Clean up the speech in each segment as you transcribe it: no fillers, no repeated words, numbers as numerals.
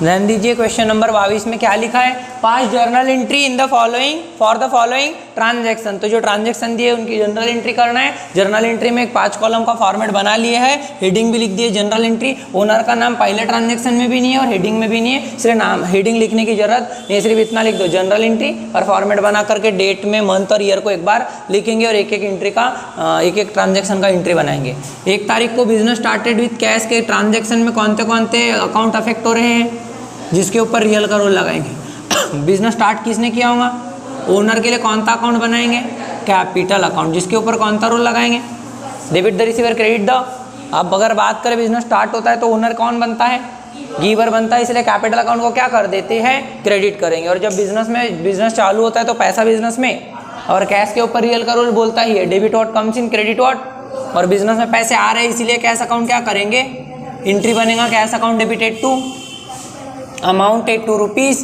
ध्यान दीजिए question number 22 में क्या लिखा है, पास journal entry in the following for the following transaction. तो जो ट्रांजैक्शन दिए उनकी जनरल एंट्री करना है। जर्नल एंट्री में एक 5 कॉलम का फॉर्मेट बना लिए है, हेडिंग भी लिख दिए जनरल एंट्री। ओनर का नाम पहले ट्रांजैक्शन में भी नहीं है और हेडिंग में भी नहीं है, सिर्फ नाम हेडिंग लिखने की जरूरत नहीं, सिर्फ इतना लिख दो जनरल एंट्री, और फॉर्मेट बना करके डेट में मंथ और ईयर को एक बार लिखेंगे और एक एक एंट्री का एक एक ट्रांजैक्शन का एंट्री बनाएंगे। 1 तारीख को बिजनेस स्टार्टेड विथ कैश के ट्रांजैक्शन में कौन से अकाउंट अफेक्ट हो रहे हैं, जिसके ऊपर रियल का रोल लगाएंगे। बिजनेस स्टार्ट किसने किया होगा, ओनर के लिए कौन सा अकाउंट बनाएंगे, कैपिटल अकाउंट, जिसके ऊपर कौन सा रोल लगाएंगे, debit the receiver credit the. अब अगर बात करें बिजनेस स्टार्ट होता है तो ओनर कौन बनता है, गिवर बनता है, इसलिए कैपिटल अकाउंट को क्या कर देते हैं, क्रेडिट करेंगे। और जब बिजनेस चालू होता है तो पैसा बिजनेस में, और कैश के ऊपर रियल का रोल बोलता ही है, debit what comes in credit what. और बिजनेस में पैसे आ रहे हैं इसीलिए कैश अकाउंट क्या करेंगे, एंट्री बनेगा cash account debited to amounted to rupees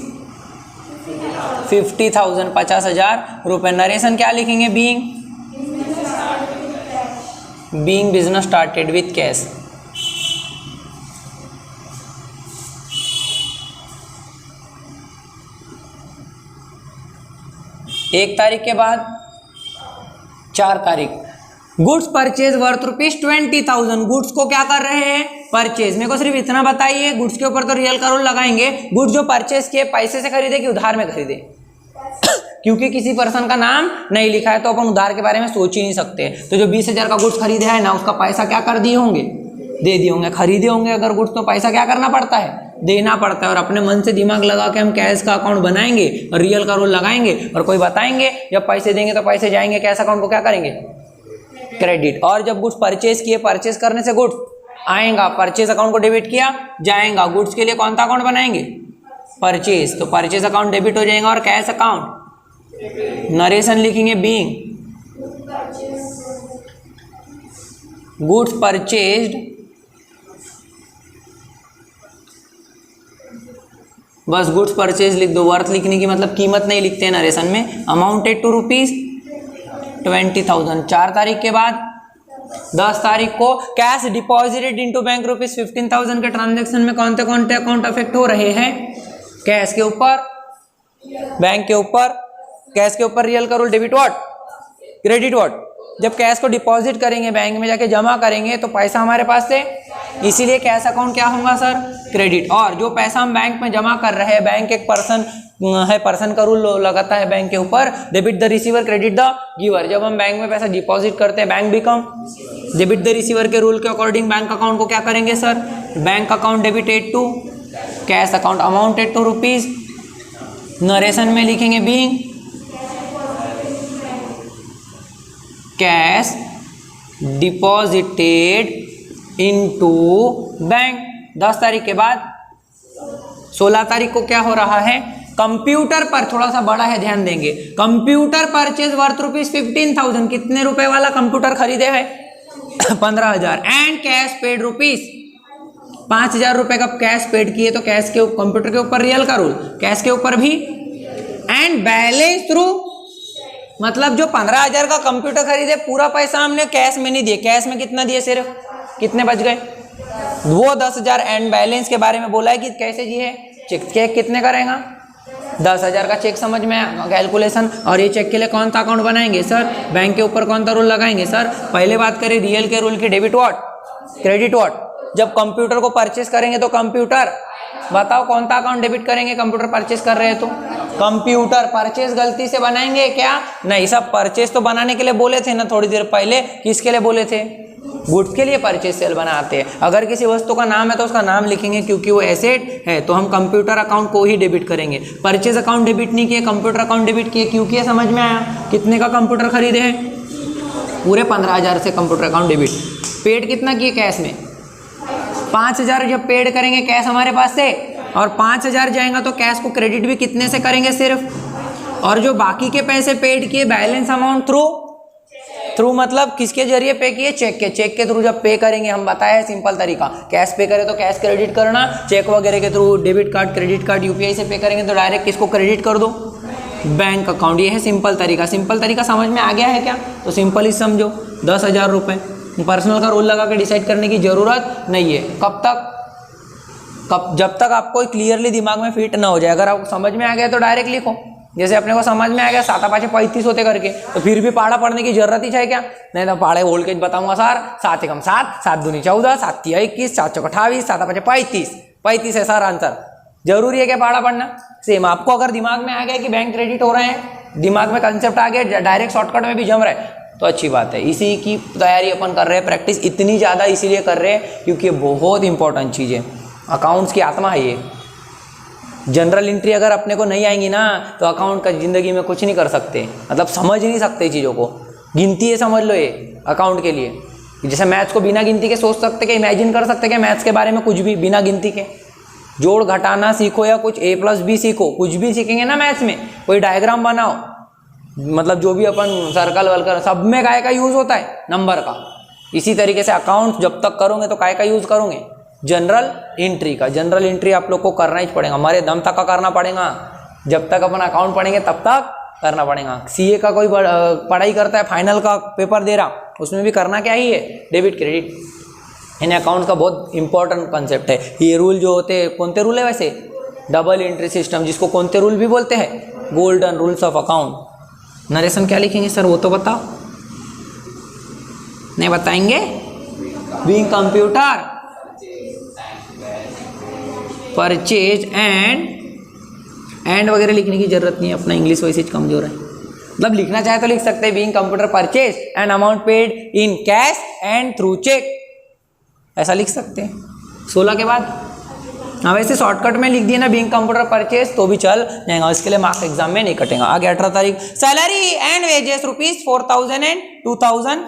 50,000 50,000 रुपये। नरेशन क्या लिखेंगे, being business started with cash. एक तारीख के बाद 4 तारीख, गुड्स परचेज वर्थ ₹20,000। गुड्स को क्या कर रहे हैं, परचेज। मेरे को सिर्फ इतना बताइए, गुड्स के ऊपर तो रियल का रोल लगाएंगे। गुड्स जो परचेज किए पैसे से खरीदे कि उधार में खरीदे क्योंकि किसी पर्सन का नाम नहीं लिखा है तो अपन उधार के बारे में सोच ही नहीं सकते। तो जो 20,000 का गुड्स खरीदे है ना, उसका पैसा क्या कर दिए होंगे, दे दिए होंगे। खरीदे होंगे अगर गुड्स तो पैसा क्या करना पड़ता है, देना पड़ता है। और अपने मन से दिमाग लगा के हम कैश का अकाउंट बनाएंगे और रियल का रोल लगाएंगे, और कोई बताएंगे जब पैसे देंगे तो पैसे जाएंगे, कैश अकाउंट को क्या करेंगे, क्रेडिट। और जब गुड्स परचेज किए, परचेज करने से गुड्स आएगा, परचेज अकाउंट को डेबिट किया जाएगा। गुड्स के लिए कौन सा अकाउंट बनाएंगे, परचेज, तो परचेज अकाउंट डेबिट हो जाएगा। और कैश अकाउंट नरेशन लिखेंगे बीइंग गुड्स परचेज्ड, बस गुड्स परचेज लिख दो। वर्थ लिखने की मतलब कीमत नहीं लिखते हैं नरेशन में। Amounted to ₹20,000। 4 तारीख के बाद 10 तारीख को कैश डिपॉजिटेड इनटू बैंक ₹15,000 के ट्रांजैक्शन में कौन से अकाउंट अफेक्ट हो रहे हैं, कैश के ऊपर, बैंक के ऊपर। कैश के ऊपर रियल का rule debit what, credit what. जब कैश को डिपॉजिट करेंगे, बैंक में जाके जमा करेंगे तो पैसा हमारे पास से, इसीलिए कैश अकाउंट क्या होगा सर, क्रेडिट। और जो पैसा हम बैंक में जमा कर रहे हैं, बैंक एक पर्सन है, पर्सन का रूल लगाता है बैंक के ऊपर, debit the receiver credit the giver. जब हम बैंक में पैसा डिपॉजिट करते हैं, bank become debit the receiver के रूल के अकॉर्डिंग बैंक अकाउंट को क्या करेंगे sir, bank account debited to cash account amounted to rupees. Narration में लिखेंगे being cash deposited into bank. 10 तारीख के बाद 16 तारीख को क्या हो रहा है, कंप्यूटर पर, थोड़ा सा बड़ा है ध्यान देंगे, कंप्यूटर परचेज वर्थ ₹15,000। कितने रुपए वाला कंप्यूटर खरीदे है, 15,000। एंड कैश पेड ₹5,000 रुपए का कैश पेड किए, तो कैश के कंप्यूटर के ऊपर रियल का रूल, कैश के ऊपर भी। एंड बैलेंस थ्रू, मतलब जो 15,000 का कंप्यूटर खरीदे, पूरा पैसा हमने कैश में नहीं दिए, कैश में कितना दिए, सिर्फ कितने बच गए, वो 10,000। एंड बैलेंस के बारे में बोला है कि कैसे जी है, चेक कितने करेगा, 10,000 का चेक समझ में कैलकुलेशन। और ये चेक के लिए कौन सा अकाउंट बनाएंगे सर, बैंक के ऊपर कौन सा रूल लगाएंगे सर। पहले बात करें रियल के रूल की, डेबिट व्हाट, क्रेडिट व्हाट। जब कंप्यूटर को परचेस करेंगे तो कंप्यूटर, बताओ कौन सा अकाउंट डेबिट करेंगे, कंप्यूटर परचेस कर रहे हैं तो कंप्यूटर। परचेस गलती से बनाएंगे क्या, नहीं, सब परचेस तो बनाने के लिए बोले थे ना थोड़ी देर पहले, किसके लिए बोले थे, गुड्स के लिए परचेस सेल बनाते हैं। अगर किसी वस्तु का नाम है तो उसका नाम लिखेंगे, क्योंकि वो एसेट है तो हम कंप्यूटर अकाउंट को ही डेबिट करेंगे। परचेज अकाउंट डेबिट नहीं किए, कंप्यूटर अकाउंट डेबिट किए, क्योंकि समझ में आया। कितने का कंप्यूटर खरीदे हैं, पूरे 15,000 से कंप्यूटर अकाउंट डेबिट। पेड कितना किए, कैश में 5,000 जब पेड करेंगे कैश हमारे पास से, और 5,000 जाएगा तो कैश को क्रेडिट भी कितने से करेंगे, सिर्फ। और जो बाकी के पैसे पेड किए, बैलेंस अमाउंट थ्रू मतलब किसके जरिए पे किए, चेक के थ्रू जब पे करेंगे, हम बताए सिंपल तरीका, कैश पे करें तो कैश क्रेडिट करना, चेक वगैरह के through, debit card, credit card, UPI से पे करेंगे तो डायरेक्ट किसको क्रेडिट कर दो, बैंक अकाउंट। ये है सिंपल तरीका। सिंपल तरीका समझ में आ गया है क्या, तो सिंपल ही समझो, 10,000 रुपये। पर्सनल का रोल लगा के डिसाइड करने की जरूरत नहीं है। कब तक, जब तक आपको क्लियरली दिमाग में फिट ना हो जाए। अगर आपको समझ में आ गया तो डायरेक्ट लिखो, जैसे अपने को समझ में आ गया 7 5 35 होते करके, तो फिर भी पहाड़ा पढ़ने की जरूरत ही है क्या? नहीं तो पहाड़े बोल के बताऊंगा सर 7 एकम 7, 7 दूनी 14, 7 तिया 21, 7 चौक 28, 7 5 35 है सर आंसर। जरूरी है क्या पहाड़ा पढ़ना? सेम आपको अगर दिमाग में आ गया कि बैंक क्रेडिट हो रहे हैं, दिमाग में कंसेप्ट आ गया, डायरेक्ट शॉर्टकट में भी जम रहे हैं, तो अच्छी बात है। इसी की तैयारी अपन कर रहे हैं, प्रैक्टिस इतनी ज़्यादा इसीलिए कर रहे हैं क्योंकि बहुत इंपॉर्टेंट चीज़ है। अकाउंट्स की आत्मा है ये। जनरल एंट्री अगर अपने को नहीं आएंगी ना तो अकाउंट का ज़िंदगी में कुछ नहीं कर सकते, मतलब समझ नहीं सकते चीज़ों को। गिनती है समझ लो ये अकाउंट के लिए। जैसे मैथ्स को बिना गिनती के सोच सकते क्या, इमेजिन कर सकते क्या मैथ्स के बारे में कुछ भी बिना गिनती के? जोड़ घटाना सीखो या कुछ A+B सीखो, कुछ भी सीखेंगे ना मैथ्स में, कोई डायग्राम बनाओ, मतलब जो भी अपन सर्कल वलकल सब में काय का यूज़ होता है, नंबर का। इसी तरीके से अकाउंट जब तक करोगे तो काय का यूज़ करोगे? जनरल एंट्री का। जनरल एंट्री आप लोग को करना ही पड़ेगा, हमारे दम तक का करना पड़ेगा। जब तक अपन अकाउंट पढ़ेंगे तब तक करना पड़ेगा। CA का कोई पढ़ाई करता है, फाइनल का पेपर दे रहा, उसमें भी करना क्या ही है? Debit credit. इन अकाउंट का बहुत इंपॉर्टेंट कंसेप्ट है। ये रूल जो होते हैं, कौन से रूल है वैसे? डबल एंट्री सिस्टम, जिसको कौन से रूल भी बोलते हैं? Golden rules of account. Narration क्या लिखेंगे सर वो तो बताओ, नहीं बताएंगे? बीइंग कंप्यूटर परचेज एंड वगैरह लिखने की जरूरत नहीं है, अपना इंग्लिश वैसे ही कमजोर है। मतलब लिखना चाहे तो लिख सकते हैं being computer purchase and amount paid in cash and through cheque, ऐसा लिख सकते हैं 16 के बाद। हाँ वैसे शॉर्टकट में लिख दिए ना बीइंग कंप्यूटर परचेज तो भी चल जाएगा, इसके लिए मार्क्स एग्जाम में नहीं कटेगा। आगे 18 तारीख सैलरी एंड वेजेस ₹4,000 एंड 2,000,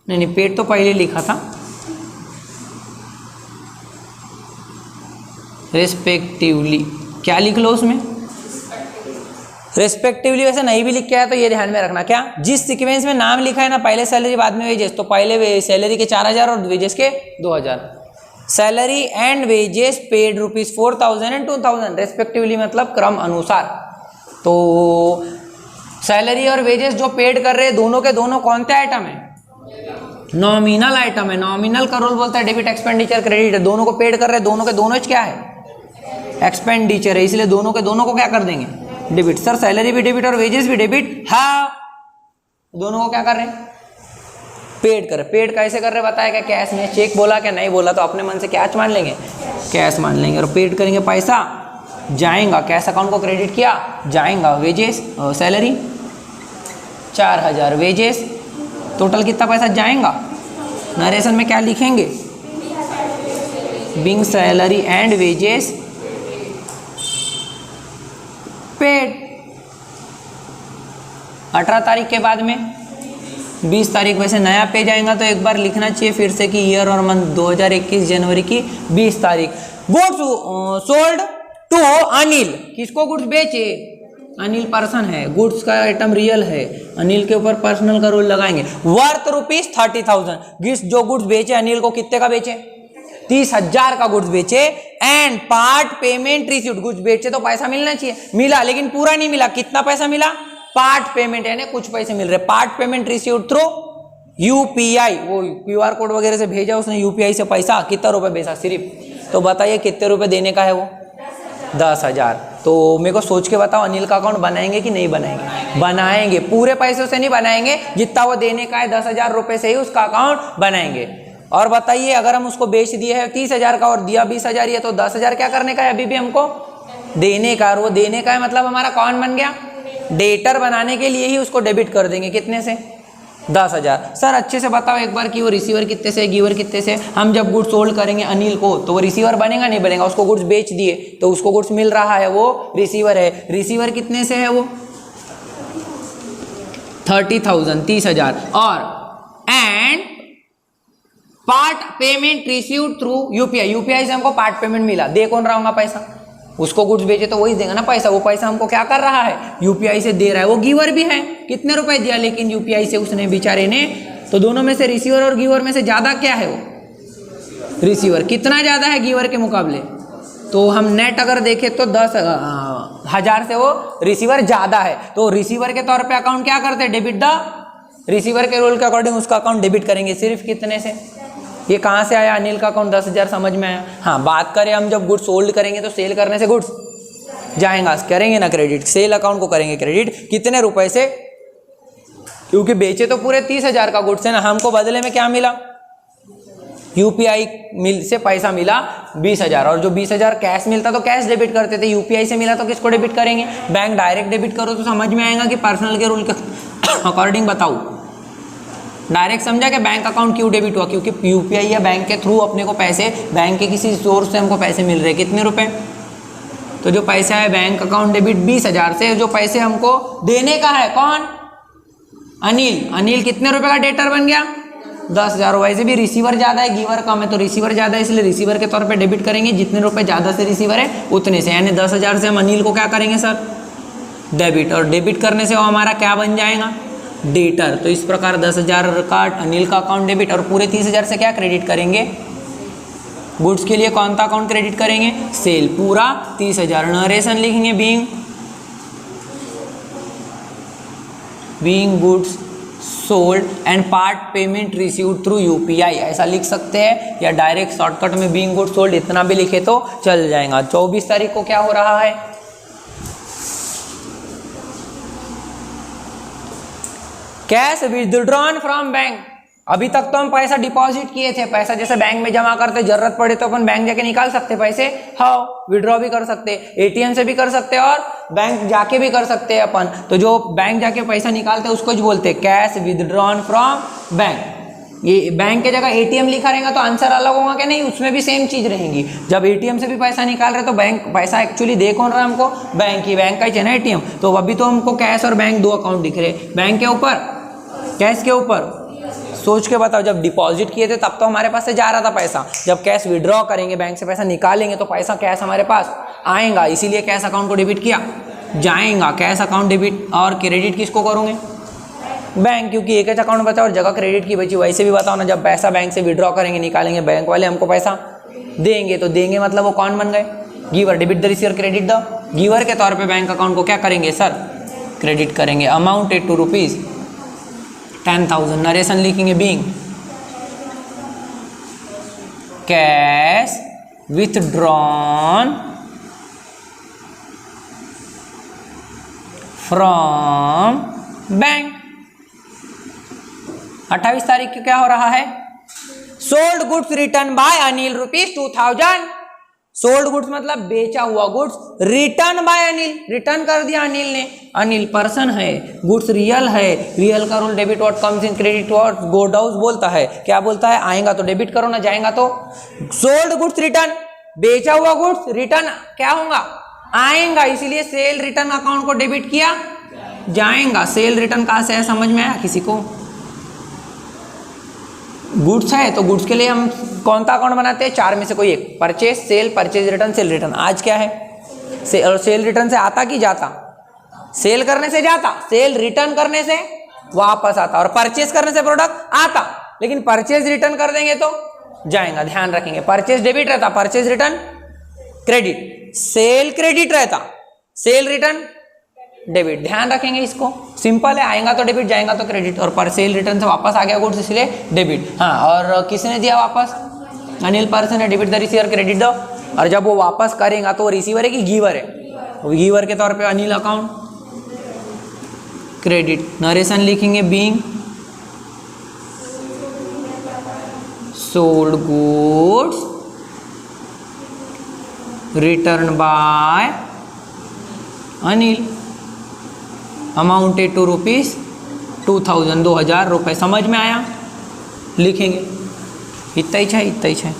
नहीं पेड तो पहले लिखा था, रेस्पेक्टिवली क्या लिख लो उसमें? रेस्पेक्टिवली वैसे नहीं भी लिख के आया तो ये ध्यान में रखना, क्या जिस सीक्वेंस में नाम लिखा है ना, पहले सैलरी बाद में वेजेस, तो पहले सैलरी के 4,000 और वेजेस के 2,000। Salary and wages paid ₹4,000 and 2,000 respectively, मतलब क्रम अनुसार। तो सैलरी और वेजेस जो पेड कर रहे हैं दोनों के दोनों कौन से आइटम है? नॉमिनल आइटम है। नॉमिनल का रोल बोलता है डेबिट एक्सपेंडिचर क्रेडिट, दोनों को पेड कर रहे हैं, दोनों के दोनों क्या है? एक्सपेंडिचर है, इसलिए दोनों के दोनों को क्या कर देंगे? डेबिट। सर सैलरी भी डेबिट और वेजेस भी डेबिट, हाँ दोनों को क्या कर रहे हैं? पेड कर। पेड कैसे कर रहे हैं बताया क्या? कैश में। चेक बोला क्या? नहीं बोला तो अपने मन से कैश मान लेंगे, कैश मान लेंगे। और पेड करेंगे, पैसा जाएगा, कैश अकाउंट को क्रेडिट किया जाएगा। वेजेस सैलरी 4,000, वेजेस टोटल कितना पैसा जाएगा? नरेशन में क्या लिखेंगे? Being salary and wages paid. 18 तारीख के बाद में 20 तारीख वैसे नया पेज आएगा तो एक बार लिखना चाहिए फिर से कि ईयर और मंथ 2021 जनवरी की 20 तारीख। गुड्स सोल्ड टू अनिल, किसको गुड्स बेचे? अनिल पर्सन है, गुड्स का आइटम रियल है, अनिल के ऊपर पर्सनल का रूल लगाएंगे। वर्थ ₹30,000, जो गुड्स बेचे अनिल को कितने का बेचे? 30,000 का गुड्स बेचे। And part payment received, goods बेचे तो पैसा मिलना चाहिए, मिला लेकिन पूरा नहीं मिला। कितना पैसा मिला? पार्ट पेमेंट, यानी कुछ पैसे मिल रहे। Part payment received through UPI, वो QR कोड वगैरह से भेजा उसने UPI से पैसा, कितना रुपए भेजा सिर्फ, तो बताइए कितने रुपए देने का है वो? 10,000। तो मेरे को सोच के बताओ अनिल का अकाउंट बनाएंगे कि नहीं बनाएंगे? बनाएंगे, पूरे पैसों से नहीं बनाएंगे, जितना वो देने का है 10,000 रुपए से ही उसका अकाउंट बनाएंगे। और बताइए अगर हम उसको बेच दिए है 30,000 का और दिया 20,000 है तो 10,000 क्या करने का है? अभी भी हमको देने का, और वो देने का है मतलब हमारा कौन बन गया? डेटर बनाने के लिए ही उसको डेबिट कर देंगे। कितने से? 10,000। सर अच्छे से बताओ एक बार कि वो रिसीवर कितने से, गिवर कितने से? हम जब गुड्स सोल्ड करेंगे अनिल को तो वो रिसीवर बनेगा नहीं बनेगा? उसको गुड्स बेच दिए तो उसको गुड्स मिल रहा है, वो रिसीवर है। रिसीवर कितने से है? वो 30,000, 30,000। और and part payment received through UPI से हमको पार्ट पेमेंट मिला। दे कौन रहा होगा पैसा? उसको गुड्स बेचे तो वही देगा ना पैसा। वो पैसा हमको क्या कर रहा है? UPI से दे रहा है, वो गिवर भी है। कितने रुपए दिया लेकिन UPI से उसने बेचारे ने? तो दोनों में से रिसीवर और गिवर में से ज्यादा क्या है? वो रिसीवर। कितना ज्यादा है गिवर के मुकाबले? तो हम नेट अगर देखें तो 10,000 से वो रिसीवर ज्यादा है। तो रिसीवर के तौर पे अकाउंट क्या करते हैं? डेबिट द रिसीवर के रूल के अकॉर्डिंग उसका अकाउंट डेबिट करेंगे। सिर्फ कितने से? ये कहाँ से आया? अनिल का अकाउंट 10,000 समझ में आया। हाँ, बात करें हम जब गुड्स सोल्ड करेंगे तो सेल करने से गुड्स जाएगा, करेंगे ना क्रेडिट, सेल अकाउंट को करेंगे क्रेडिट। कितने रुपए से? क्योंकि बेचे तो पूरे 30,000 का गुड्स है ना, हमको बदले में क्या मिला? यूपीआई मिल से पैसा मिला 20,000, और जो 20,000 कैश मिलता तो कैश डेबिट करते थे, यूपीआई से मिला तो किसको डेबिट करेंगे? बैंक डायरेक्ट डेबिट करो तो समझ में आएगा कि पर्सनल के रूल के अकॉर्डिंग बताओ। डायरेक्ट समझा कि बैंक अकाउंट क्यों डेबिट हुआ? क्योंकि यूपीआई या बैंक के थ्रू अपने को पैसे, बैंक के किसी सोर्स से हमको पैसे मिल रहे, कितने रुपए? तो जो पैसा है बैंक अकाउंट डेबिट 20,000 से, जो पैसे हमको देने का है कौन? अनिल। अनिल कितने रुपए का डेटर बन गया? 10,000। वैसे भी रिसीवर ज़्यादा है, गिवर कम है, तो रिसीवर ज़्यादा है, इसलिए रिसीवर के तौर पे डेबिट करेंगे। जितने रुपए ज़्यादा से रिसीवर है उतने से, यानी 10,000 से हम अनिल को क्या करेंगे सर? डेबिट। और डेबिट करने से वो हमारा क्या बन जाएगा? डेटर। तो इस प्रकार 10,000 का अनिल का अकाउंट डेबिट, और पूरे 30,000 से क्या क्रेडिट करेंगे? गुड्स के लिए कौन सा अकाउंट क्रेडिट करेंगे? सेल। पूरा 30,000। नरेशन लिखेंगे being goods sold and part payment received through UPI, ऐसा लिख सकते हैं, या डायरेक्ट शॉर्टकट में बीइंग गुड्स सोल्ड इतना भी लिखे तो चल जाएगा। 24 तारीख को क्या हो रहा है? Cash withdrawn from bank. अभी तक तो हम पैसा डिपॉजिट किए थे, पैसा जैसे बैंक में जमा करते, जरूरत पड़े तो अपन बैंक जाके निकाल सकते पैसे, हाँ विड्रॉ भी कर सकते, एटीएम से भी कर सकते और बैंक जाके भी कर सकते हैं अपन। तो जो बैंक जाके पैसा निकालते हैं उसको जो बोलते हैं कैश विथड्रॉन फ्रॉम बैंक। ये बैंक के जगह एटीएम लिखा रहेगा तो आंसर अलग होगा कि नहीं? उसमें भी सेम चीज रहेगी। जब एटीएम से भी पैसा निकाल रहे तो बैंक पैसा एक्चुअली दे कौन रहा है हमको? बैंक ही, बैंक का ही है ना एटीएम। तो अभी तो हमको कैश और बैंक दो अकाउंट दिख रहे, बैंक के ऊपर, कैश के ऊपर। सोच के बताओ, जब डिपॉजिट किए थे तब तो हमारे पास से जा रहा था पैसा, जब कैश विड्रॉ करेंगे, बैंक से पैसा निकालेंगे तो पैसा कैश हमारे पास आएगा, इसीलिए कैश अकाउंट को डेबिट किया जाएगा। कैश अकाउंट डेबिट और क्रेडिट किसको करोगे? बैंक, क्योंकि एक ही अकाउंट बचा और जगह क्रेडिट की बची। वैसे भी बताओ ना, जब पैसा बैंक से विड्रॉ करेंगे, निकालेंगे, बैंक वाले हमको पैसा देंगे, तो देंगे मतलब वो कौन बन गए? Giver. Debit the receiver, credit the giver के तौर पे बैंक अकाउंट को क्या करेंगे सर? क्रेडिट करेंगे। Amounted to rupees 10,000। नरेशन लिखेंगे being cash withdrawn from bank. 28 तारीख को क्या हो रहा है? Sold goods return by Anil ₹2,000। Sold goods मतलब बेचा हुआ goods, return by Anil, return कर दिया अनिल ने। अनिल पर्सन है, गुड्स रियल है, रियल का rule debit what comes in credit what गोड आउट बोलता है। क्या बोलता है? आएगा तो डेबिट करो ना, जाएगा तो। सोल्ड गुड्स रिटर्न, बेचा हुआ गुड्स रिटर्न क्या होगा? आएगा, इसीलिए सेल रिटर्न अकाउंट को डेबिट किया जाएगा। सेल रिटर्न कहाँ से है, समझ में आया किसी को? गुड्स है तो गुड्स के लिए हम कौन सा अकाउंट बनाते हैं? 4 में से कोई एक, purchase, sale, purchase return, sale return. आज क्या है? और सेल रिटर्न से आता कि जाता? सेल करने से जाता, सेल रिटर्न करने से वापस आता, और परचेज करने से प्रोडक्ट आता। लेकिन परचेज रिटर्न कर देंगे तो जाएगा, ध्यान रखेंगे। परचेज डेबिट रहता, purchase return credit, cell credit रहता, सेल रिटर्न डेबिट। ध्यान रखेंगे इसको, सिंपल है। आएगा तो डेबिट, जाएगा तो क्रेडिट, और पर सेल रिटर्न से वापस आ गया गुड्स, इसलिए डेबिट। हाँ, और किसने दिया वापस? अनिल पर्सन है, डेबिट द रिसीवर, क्रेडिट दो। और जब वो वापस करेगा तो वो रिसीवर है कि गिवर है? गिवर के तौर पे अनिल अकाउंट क्रेडिट। नरेशन लिखेंगे being sold goods return by Anil amounted to ₹2,000 2,000 रुपये। समझ में आया? लिखेंगे इतना ही है, इतना ही है।